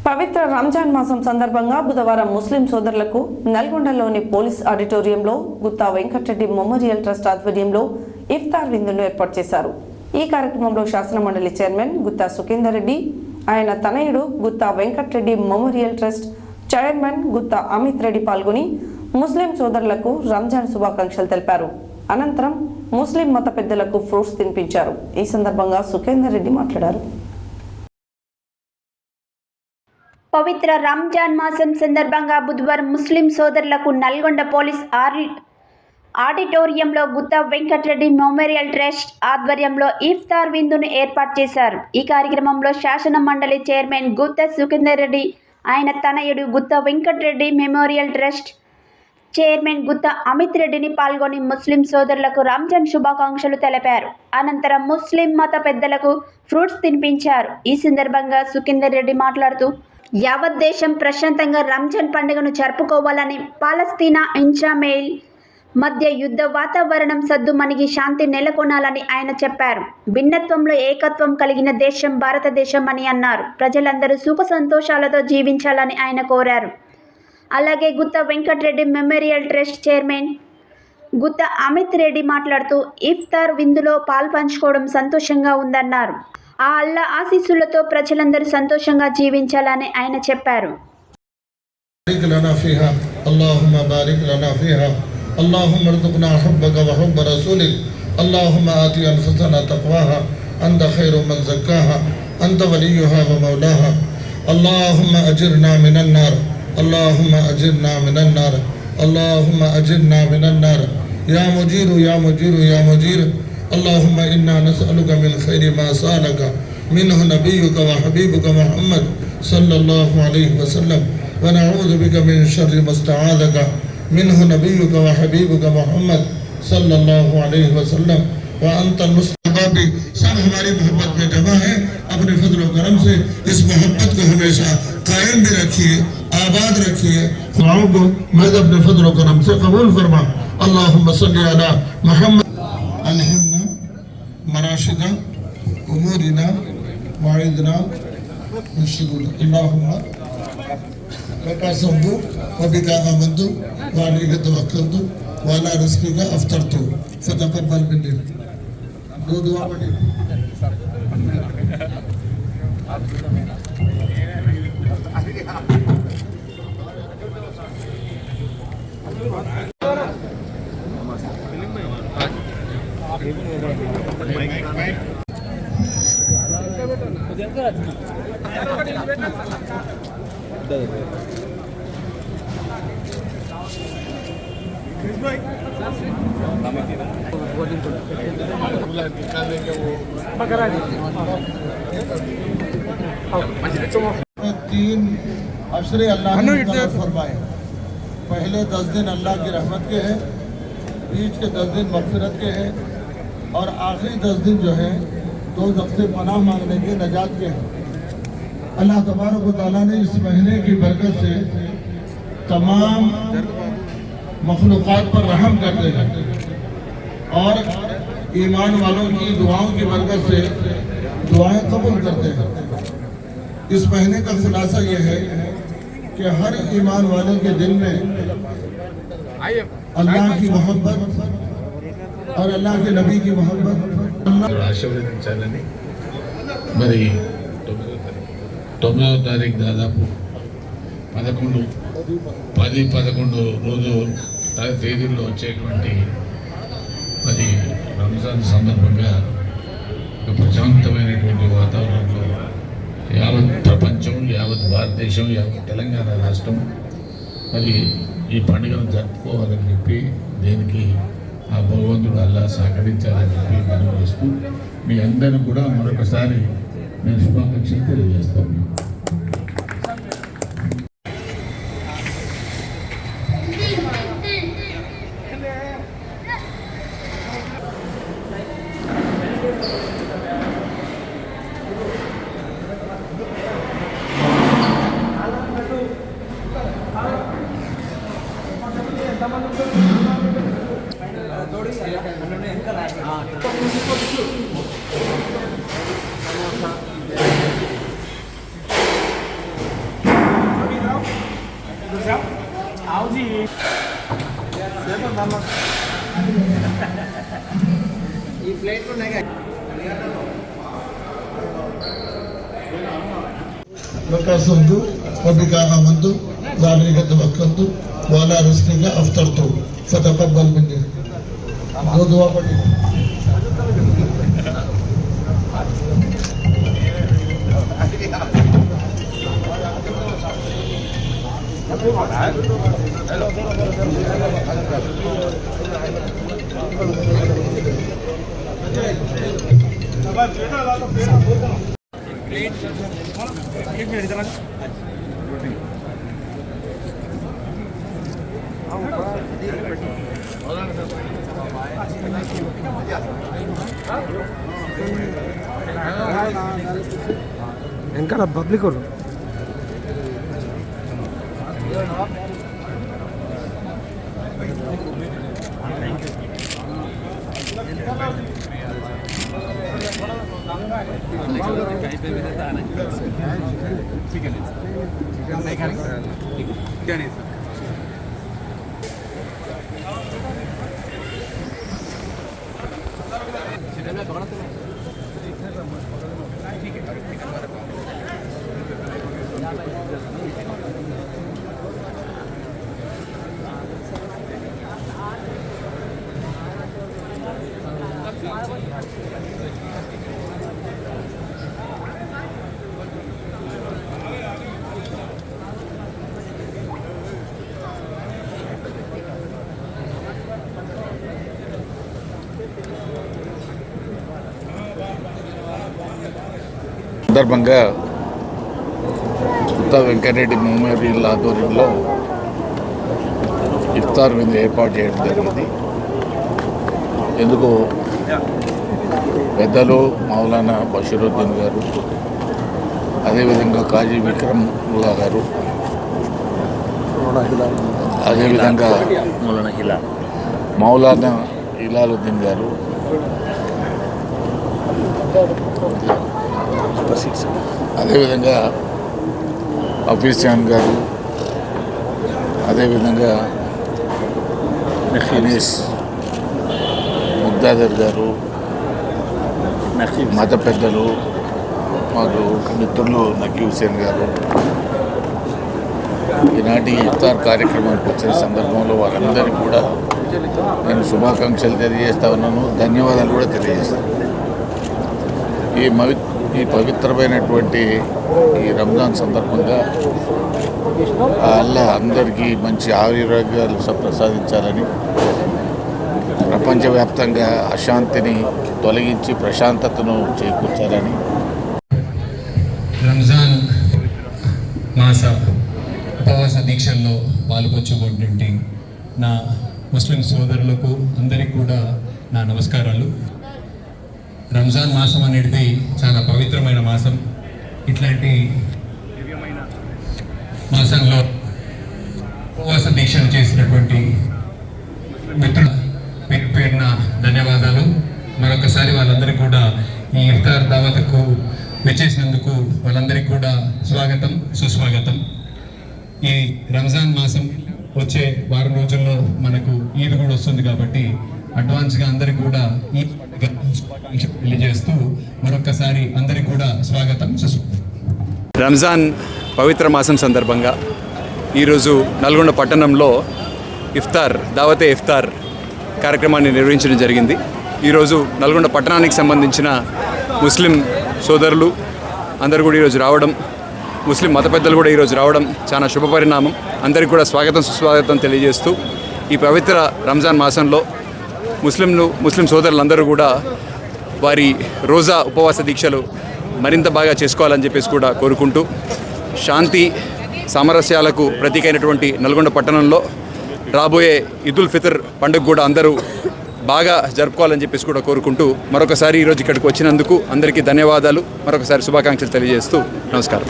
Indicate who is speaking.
Speaker 1: పవిత్ర రంజాన్ మాసం సందర్భంగా బుధవారం ముస్లిం సోదరులకు నల్గొండలోని పోలీస్ ఆడిటోరియంలో గుత్తా వెంకటరెడ్డి మెమోరియల్ ట్రస్ట్ ఆధ్వర్యంలో ఇఫ్తార్ విందును ఏర్పాటు చేశారు. ఈ కార్యక్రమంలో శాసనమండలి చైర్మన్ గుత్తా సుఖేందర్ రెడ్డి, ఆయన తనయుడు Gutha Venkat Reddy memorial trust chairman Gutha Amit Reddy పాల్గొని ముస్లిం సోదరులకు రంజాన్ శుభాకాంక్షలు తెలిపారు. అనంతరం ముస్లిం మత పెద్దలకు ఫ్రూట్స్ తినిపించారు. ఈ సందర్భంగా సుఖేందర్ రెడ్డి మాట్లాడారు.
Speaker 2: పవిత్ర రంజాన్ మాసం సందర్భంగా బుధవారం ముస్లిం సోదరులకు నల్గొండ పోలీస్ ఆడిటోరియంలో గుత్తా వెంకటరెడ్డి మెమోరియల్ ట్రస్ట్ ఆధ్వర్యంలో ఇఫ్తార్ విందును ఏర్పాటు చేశారు. ఈ కార్యక్రమంలో శాసన మండలి చైర్మన్ గుత్తా సుఖేందర్ రెడ్డి, ఆయన తనయుడు Gutha Venkat Reddy memorial trust chairman Gutha Amit రెడ్డిని పాల్గొని ముస్లిం సోదరులకు రంజాన్ శుభాకాంక్షలు తెలిపారు. అనంతరం ముస్లిం మత పెద్దలకు ఫ్రూట్స్ తినిపించారు. ఈ సందర్భంగా సుఖేందర్ రెడ్డి మాట్లాడుతూ, యావత్ దేశం ప్రశాంతంగా రంజాన్ పండుగను జరుపుకోవాలని, పాలస్తీనా ఇజ్రాయెల్ మధ్య యుద్ధ వాతావరణం సద్దుమణిగి శాంతి నెలకొనాలని ఆయన చెప్పారు. భిన్నత్వంలో ఏకత్వం కలిగిన దేశం భారతదేశం అని అన్నారు. ప్రజలందరూ సుఖ సంతోషాలతో జీవించాలని ఆయన కోరారు. అలాగే Gutha Venkat Reddy memorial trust chairman Gutha Amit Reddy మాట్లాడుతూ, ఇఫ్తార్ విందులో పాల్పంచుకోవడం సంతోషంగా ఉందన్నారు. ఆ అల్లా ఆశీస్సులతో ప్రజలందరూ సంతోషంగా జీవించాలని ఆయన చెప్పారు.
Speaker 3: اللهم ارزقنا حبك وحب رسولك اللهم آت أنفسنا تقواها أنت خير من زكاها أنت وليها ومولاها اللهم أجرنا من النار اللهم أجرنا من النار اللهم أجرنا من النار يا مجير يا مجير يا مجير اللهم إنا نسألك من خير ما سألك منه نبيك وحبيبك محمد صلى الله عليه وسلم ونعوذ بك من شر ما استعاذك منه نبيك وحبيبك محمد صلى الله عليه वसल्लम व अंत मुस्तफा सब हमारी मोहब्बत में जमा है। अपने फजल व करम से इस मोहब्बत को हमेशा कायम भी रखिए, आबाद रखिए। दुआओं को मैं अपने फजल व करम से कबूल फरमा। अल्लाहुम्मा सल्ली अला मुहम्मद अलहिमना मराशिदा उमूरिना वाइदना मुश्किल अल्लाहुम्मा लका सब्बु व बिका आमन्तु व अलैका तवक्कलतु व अला रिज़्क़िका अफ़्तरतु फ़तक़ब्बल मिन्नी। दो दुआ पढ़िए। तीन अशरे अल्लाह ने फरमाए। पहले 10 दिन अल्लाह की रहमत के हैं, बीच के 10 दिन मग़फ़िरत के हैं और आखिरी 10 दिन जो है दोज़ख से पनाह मांगने के, नजात के हैं। अल्लाह तबारक व तआला ने इस महीने की बरकत से तमाम मखलूक़ात पर रहम करते हैं और ईमान वालों की दुआओं की बरकत से दुआएं कबूल करते हैं। इस महीने का खुलासा ये है कि हर ईमान वाले के दिल में अल्लाह की मोहब्बत और अल्लाह के नबी की मोहब्बत
Speaker 4: ఆశీర్వదించాలని మరి 9వ తారీఖు దాదాపు 10-11 రోజు తేదీల్లో వచ్చేటువంటి మరి రంజాన్ సందర్భంగా ఒక ప్రశాంతమైనటువంటి వాతావరణంలో యావత్ ప్రపంచం, యావత్ భారతదేశం, యావత్ తెలంగాణ రాష్ట్రం మరి ఈ పండుగను జరుపుకోవాలని చెప్పి దేనికి ఆ భగవంతుడు అల్లా సహకరించాలని చెప్పి మనం చేస్తూ మీ అందరిని కూడా మరొకసారి నేను శుభాకాంక్షలు తెలియజేస్తాను.
Speaker 3: وكسرت وبك آمنت وعليك توكلت وعلى رزقك أفطرت فتقبل مني. دو دعا پڑھی.
Speaker 5: వెనకాల పబ్లిక్
Speaker 4: సందర్భంగా గుత్తా వెంకటరెడ్డి మెమోరియల్ ఆధ్వర్యంలో ఇఫ్తార్ విందు ఏర్పాటు చేయడం జరిగింది. ఎందుకు పెద్దలు మౌలానా బషీరుద్దీన్ గారు, అదేవిధంగా కాజీ విక్రముల్లా గారు, అదేవిధంగా మౌలానా హిలాలుద్దీన్ గారు, అదేవిధంగా హఫీజ్ ఖాన్ గారు, అదేవిధంగా హనీస్ ముద్దాదర్ గారు, మత పెద్దలు, మాకు మిత్రులు నకీ హుసేన్ గారు ఈనాటి ఇఫ్తార్ కార్యక్రమానికి వచ్చిన సందర్భంలో వారందరికీ కూడా నేను శుభాకాంక్షలు తెలియజేస్తా ఉన్నాను, ధన్యవాదాలు కూడా తెలియజేస్తాను. ఈ పవిత్రమైనటువంటి ఈ రంజాన్ సందర్భంగా అల్లాహ్ అందరికీ మంచి ఆరోగ్యాలు ప్రసాదించాలని, ప్రపంచవ్యాప్తంగా అశాంతిని తొలగించి ప్రశాంతతను చేకూర్చాలని.
Speaker 6: రంజాన్ మాస ఉపవాస దీక్షల్లో పాల్గొచ్చుకుంటుంటే నా ముస్లిం సోదరులకు అందరికీ కూడా నా నమస్కారాలు. రంజాన్ మాసం అనేది చాలా పవిత్రమైన మాసం. ఇట్లాంటి మాసంలో ఉపవాస దీక్షలు చేసినటువంటి మిత్రుల పేరు పేరున ధన్యవాదాలు. మరొకసారి వాళ్ళందరికీ కూడా ఈ ఇఫ్తార్ దావత్కు వచ్చేసినందుకు వాళ్ళందరికీ కూడా స్వాగతం, సుస్వాగతం. ఈ రంజాన్ మాసం వచ్చే వారం రోజుల్లో మనకు ఈద్ కూడా వస్తుంది కాబట్టి అడ్వాన్స్గా అందరికీ కూడా ఈ తెలియజేస్తూ మరొకసారి అందరికీ కూడా స్వాగతం, సుస్వాగతం.
Speaker 7: రంజాన్ పవిత్ర మాసం సందర్భంగా ఈరోజు నల్గొండ పట్టణంలో ఇఫ్తార్ దావతే ఇఫ్తార్ కార్యక్రమాన్ని నిర్వహించడం జరిగింది. ఈరోజు నల్గొండ పట్టణానికి సంబంధించిన ముస్లిం సోదరులు అందరూ కూడా ఈరోజు రావడం, ముస్లిం మత పెద్దలు కూడా ఈరోజు రావడం చాలా శుభపరిణామం. అందరికీ కూడా స్వాగతం, సుస్వాగతం తెలియజేస్తూ ఈ పవిత్ర రంజాన్ మాసంలో ముస్లిం సోదరులందరూ కూడా వారి రోజా ఉపవాస దీక్షలు మరింత బాగా చేసుకోవాలని చెప్పేసి కూడా కోరుకుంటూ, శాంతి సామరస్యాలకు ప్రతీకైనటువంటి నల్గొండ పట్టణంలో రాబోయే ఈదుల్ ఫితర్ పండుగ కూడా అందరూ బాగా జరుపుకోవాలని చెప్పేసి కూడా కోరుకుంటూ మరొకసారి ఈరోజు ఇక్కడికి వచ్చినందుకు అందరికీ ధన్యవాదాలు, మరొకసారి శుభాకాంక్షలు తెలియజేస్తూ నమస్కారం.